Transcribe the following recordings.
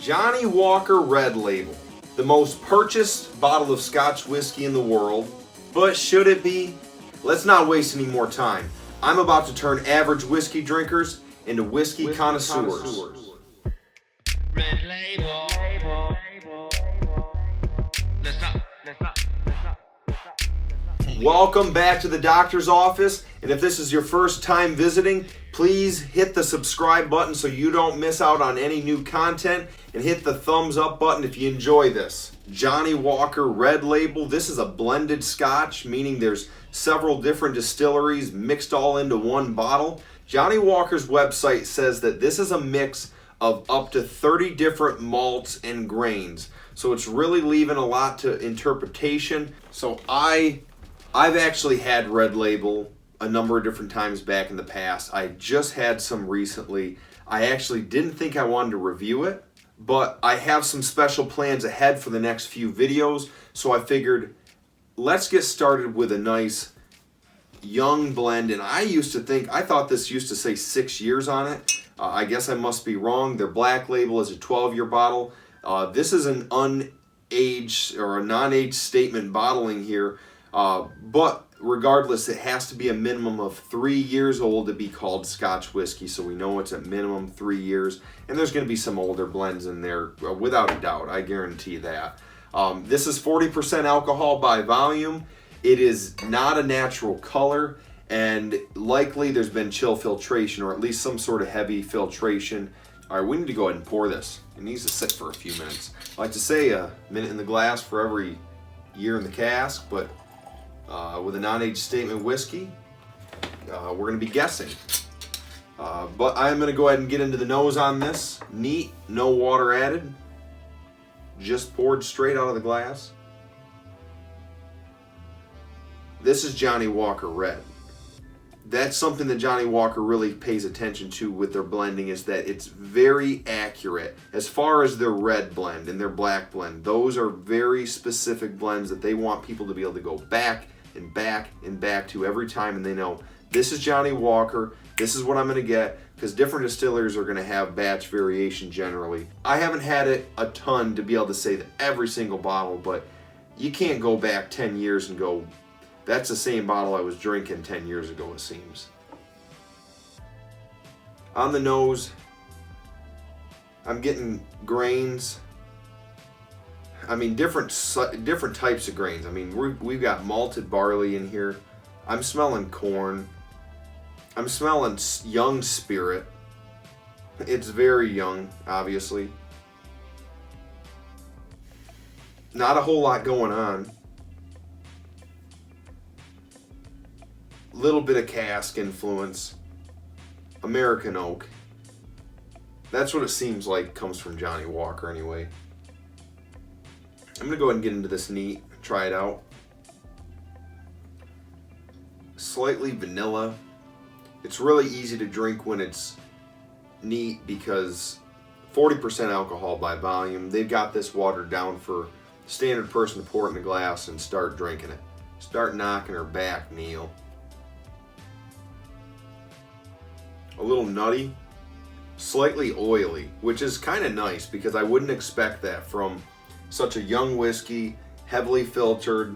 Johnnie Walker Red Label, the most purchased bottle of Scotch whiskey in the world. But should it be? Let's not waste any more time. I'm about to turn average whiskey drinkers into whiskey connoisseurs. Red label. Welcome back to the doctor's office, and if this is your first time visiting, please hit the subscribe button so you don't miss out on any new content, and hit the thumbs up button if you enjoy this. Johnnie Walker Red Label, this is a blended scotch, meaning there's several different distilleries mixed all into one bottle. Johnnie Walker's website says that this is a mix of up to 30 different malts and grains, so it's really leaving a lot to interpretation. So I've actually had Red Label a number of different times back in the past. I just had some recently. I actually didn't think I wanted to review it, but I have some special plans ahead for the next few videos, so I figured let's get started with a nice young blend. And I thought this used to say 6 years on it. I guess I must be wrong. Their black label is a 12-year bottle. This is an unaged or a non-aged statement bottling here. But regardless, it has to be a minimum of 3 years old to be called Scotch whiskey, so we know it's at minimum 3 years, and there's going to be some older blends in there, without a doubt, I guarantee that. This is 40% alcohol by volume. It is not a natural color, and likely there's been chill filtration, or at least some sort of heavy filtration. All right, we need to go ahead and pour this. It needs to sit for a few minutes. I like to say a minute in the glass for every year in the cask, but with a non-aged statement whiskey, we're going to be guessing. But I'm going to go ahead and get into the nose on this. Neat, no water added. Just poured straight out of the glass. This is Johnnie Walker Red. That's something that Johnnie Walker really pays attention to with their blending, is that it's very accurate as far as their red blend and their black blend. Those are very specific blends that they want people to be able to go back and back and back to every time, and they know this is Johnnie Walker, this is what I'm going to get, because different distillers are going to have batch variation generally. I haven't had it a ton to be able to say that every single bottle, but you can't go back 10 years and go, that's the same bottle I was drinking 10 years ago, it seems. On the nose, I'm getting grains. I mean, different types of grains. I mean, we've got malted barley in here. I'm smelling corn. I'm smelling young spirit. It's very young, obviously. Not a whole lot going on. Little bit of cask influence. American oak. That's what it seems like comes from Johnnie Walker anyway. I'm going to go ahead and get into this neat, try it out. Slightly vanilla. It's really easy to drink when it's neat because 40% alcohol by volume. They've got this watered down for the standard person to pour it in a glass and start drinking it. Start knocking her back, Neil. A little nutty, slightly oily, which is kind of nice because I wouldn't expect that from such a young whiskey, heavily filtered.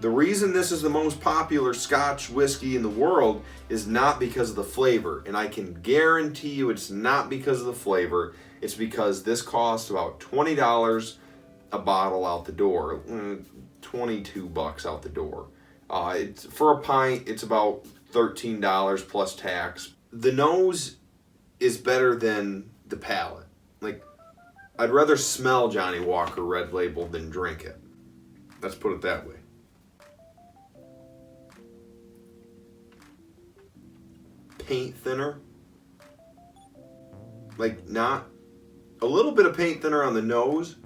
The reason this is the most popular Scotch whiskey in the world is not because of the flavor, and I can guarantee you it's not because of the flavor. It's because this costs about $20 a bottle out the door, $22 out the door. For a pint, it's about $13 plus tax. The nose is better than the palate. Like, I'd rather smell Johnnie Walker Red Label than drink it. Let's put it that way. Paint thinner. Like, not a little bit of paint thinner on the nose,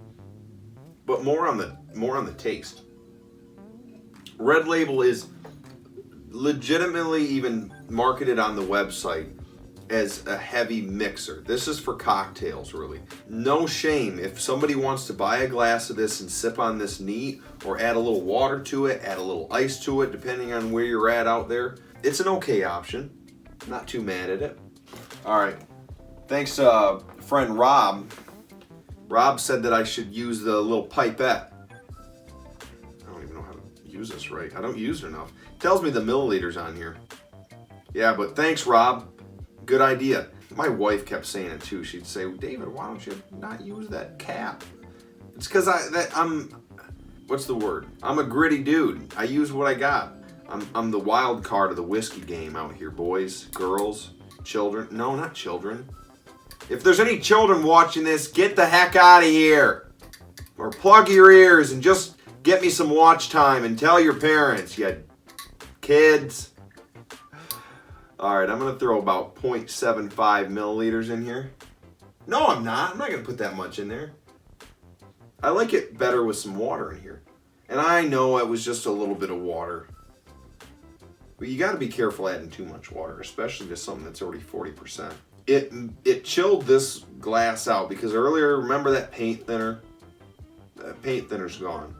but more on the taste. Red Label is legitimately even marketed on the website as a heavy mixer. This is for cocktails, really. No shame if somebody wants to buy a glass of this and sip on this neat, or add a little water to it, add a little ice to it, depending on where you're at out there. It's an okay option. Not too mad at it. All right. Thanks, friend Rob. Rob said that I should use the little pipette. I don't even know how to use this right. I don't use it enough. It tells me the milliliters on here. Yeah, but thanks, Rob. Good idea. My wife kept saying it too. She'd say, David, why don't you not use that cap? It's because I'm, what's the word? I'm a gritty dude. I use what I got. I'm the wild card of the whiskey game out here, boys, girls, children. No, not children. If there's any children watching this, get the heck out of here. Or plug your ears and just get me some watch time and tell your parents, you kids. All right, I'm going to throw about 0.75 milliliters in here. No, I'm not. I'm not going to put that much in there. I like it better with some water in here. And I know it was just a little bit of water. But you got to be careful adding too much water, especially to something that's already 40%. It chilled this glass out because earlier, remember that paint thinner? That paint thinner's gone.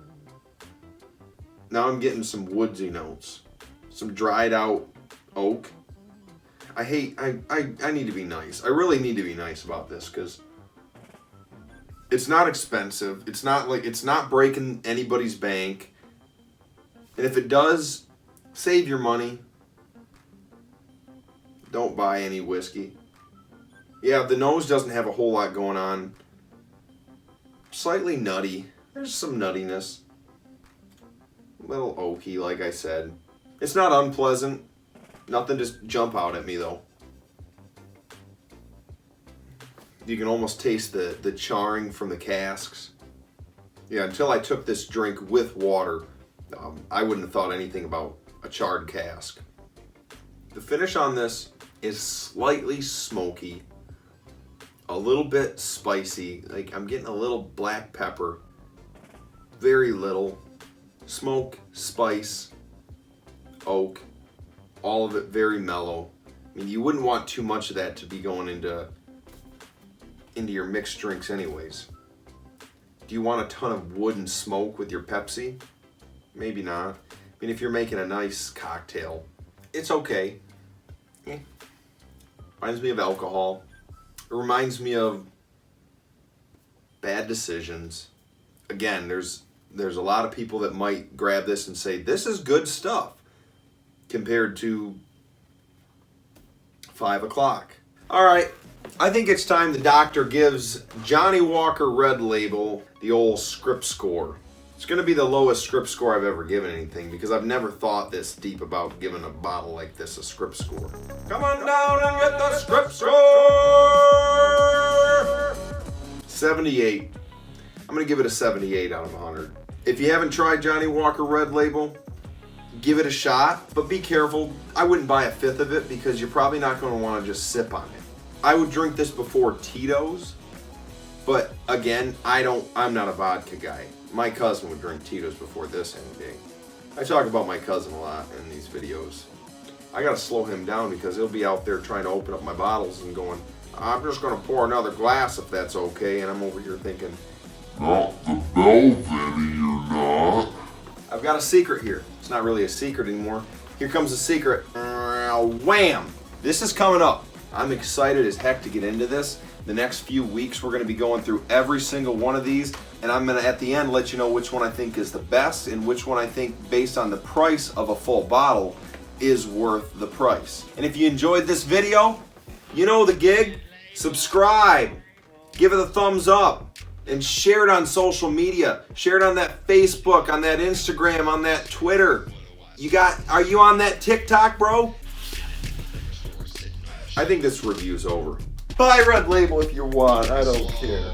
Now I'm getting some woodsy notes. Some dried out oak. I need to be nice. I really need to be nice about this because it's not expensive. It's not breaking anybody's bank. And if it does, save your money. Don't buy any whiskey. Yeah, the nose doesn't have a whole lot going on. Slightly nutty. There's some nuttiness. A little oaky, like I said. It's not unpleasant. Nothing just jump out at me though. You can almost taste the charring from the casks. Yeah, until I took this drink with water, I wouldn't have thought anything about a charred cask. The finish on this is slightly smoky, a little bit spicy. Like I'm getting a little black pepper, very little smoke, spice, oak. All of it very mellow. I mean, you wouldn't want too much of that to be going into your mixed drinks anyways. Do you want a ton of wood and smoke with your Pepsi? Maybe not. I mean, if you're making a nice cocktail, it's okay. Reminds me of alcohol. It reminds me of bad decisions. Again, there's a lot of people that might grab this and say, this is good stuff. Compared to 5 o'clock. All right, I think it's time the doctor gives Johnnie Walker Red Label the old script score. It's gonna be the lowest script score I've ever given anything because I've never thought this deep about giving a bottle like this a script score. Come on down and get the script score! 78. I'm gonna give it a 78 out of 100. If you haven't tried Johnnie Walker Red Label, give it a shot, but be careful. I wouldn't buy a fifth of it because you're probably not going to want to just sip on it. I would drink this before Tito's, but again, I'm not a vodka guy. My cousin would drink Tito's before this any day. I talk about my cousin a lot in these videos. I got to slow him down because he'll be out there trying to open up my bottles and going, I'm just going to pour another glass if that's okay, and I'm over here thinking, not the Belvedere, you're not. I've got a secret here. It's not really a secret anymore. Here comes the secret. Wham! This is coming up. I'm excited as heck to get into this. The next few weeks we're going to be going through every single one of these, and I'm going to at the end let you know which one I think is the best and which one I think based on the price of a full bottle is worth the price. And if you enjoyed this video, you know the gig. Subscribe. Give it a thumbs up. And share it on social media. Share it on that Facebook, on that Instagram, on that Twitter. Are you on that TikTok, bro? I think this review's over. Buy Red Label if you want. I don't care.